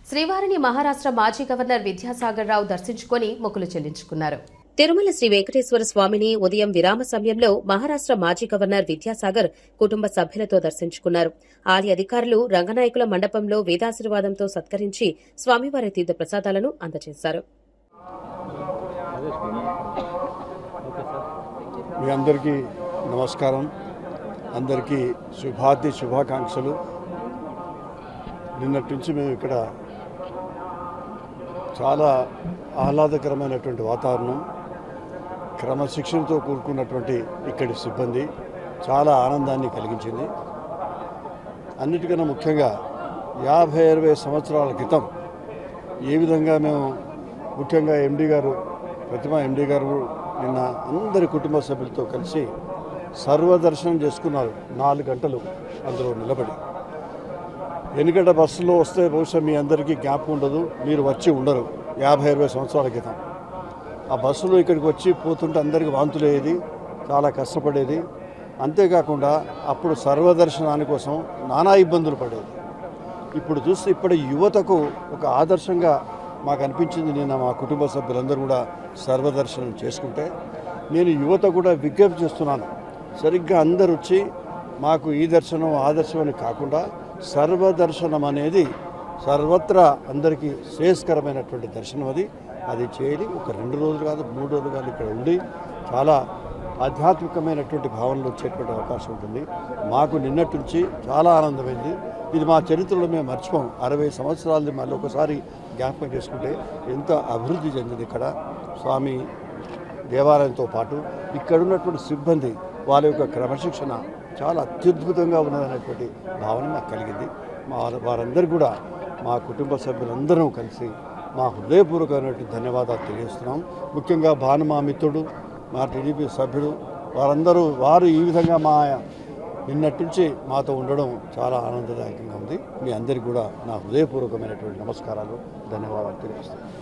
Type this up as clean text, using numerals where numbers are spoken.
శ్రీవారిని మహారాష్ట్ర మాజీ గవర్నర్ విద్యాసాగర్ రావు దర్శించుకుని మొక్కులు చెల్లించుకున్నారు. తిరుమల శ్రీ వెంకటేశ్వర స్వామిని ఉదయం విరామ సమయంలో మహారాష్ట్ర మాజీ గవర్నర్ విద్యాసాగర్ కుటుంబ సభ్యులతో దర్శించుకున్నారు. ఆలయ అధికారులు రంగనాయకుల మండపంలో వేదాశీర్వాదంతో సత్కరించి స్వామివారి తీర్థ ప్రసాదాలను అందజేశారు. మీ అందరికీ నమస్కారం. అందరికీ శుభాకాంక్షలు. నిన్నటి నుంచి మేము ఇక్కడ చాలా ఆహ్లాదకరమైనటువంటి వాతావరణం, క్రమశిక్షణతో కూడుకున్నటువంటి ఇక్కడి సిబ్బంది చాలా ఆనందాన్ని కలిగించింది. అన్నిటికన్నా ముఖ్యంగా 50-60 సంవత్సరాల క్రితం ఏ విధంగా మేము ముఖ్యంగా ప్రతిమా ఎండి గారు నిన్న అందరి కుటుంబ సభ్యులతో కలిసి సర్వదర్శనం చేసుకున్నారు. 4 గంటలు అందులో నిలబడి. ఎందుకంటే బస్సులో వస్తే బహుశా మీ అందరికీ జ్ఞాపకం ఉండదు, మీరు వచ్చి ఉండరు. 50-60 సంవత్సరాల క్రితం ఆ బస్సులో ఇక్కడికి వచ్చి పోతుంటే అందరికీ వాంతులయ్యేది, చాలా కష్టపడేది. అంతేకాకుండా అప్పుడు సర్వదర్శనాని కోసం నానా ఇబ్బందులు పడేది. ఇప్పుడు చూస్తే ఇప్పటి యువతకు ఒక ఆదర్శంగా మాకు అనిపించింది. నిన్న మా కుటుంబ సభ్యులందరూ కూడా సర్వదర్శనం చేసుకుంటే నేను యువత కూడా విజ్ఞప్తి చేస్తున్నాను, సరిగ్గా అందరు వచ్చి మాకు ఈ దర్శనం ఆ దర్శనం అని కాకుండా సర్వదర్శనం అనేది సర్వత్రా అందరికీ శ్రేయస్కరమైనటువంటి దర్శనం. అది చేయాలి. ఒక 2 రోజులు కాదు, 3 రోజులు కాదు, ఇక్కడ ఉండి చాలా ఆధ్యాత్మికమైనటువంటి భావనలు వచ్చేటువంటి అవకాశం ఉంటుంది. మాకు నిన్నటి నుంచి చాలా ఆనందమైంది. ఇది మా చరిత్రలో మేము మర్చిపోం. 60 సంవత్సరాలది మళ్ళీ ఒకసారి జ్ఞాపకం చేసుకుంటే ఎంత అభివృద్ధి చెందింది ఇక్కడ స్వామి దేవాలయంతో పాటు ఇక్కడ ఉన్నటువంటి సిబ్బంది వాళ్ళ యొక్క క్రమశిక్షణ చాలా అత్యద్భుతంగా ఉన్నదనేటువంటి భావన మాకు కలిగింది. వారందరూ కూడా మా కుటుంబ సభ్యులందరూ కలిసి మా హృదయపూర్వకమైనటువంటి ధన్యవాదాలు తెలియజేస్తున్నాం. ముఖ్యంగా మా మిత్రుడు, మా టీడీపీ సభ్యుడు వారు ఈ విధంగా నిన్నటి నుంచి మాతో ఉండడం చాలా ఆనందదాయకంగా ఉంది. మీ అందరికీ కూడా నా హృదయపూర్వకమైనటువంటి నమస్కారాలు, ధన్యవాదాలు తెలియజేస్తున్నాను.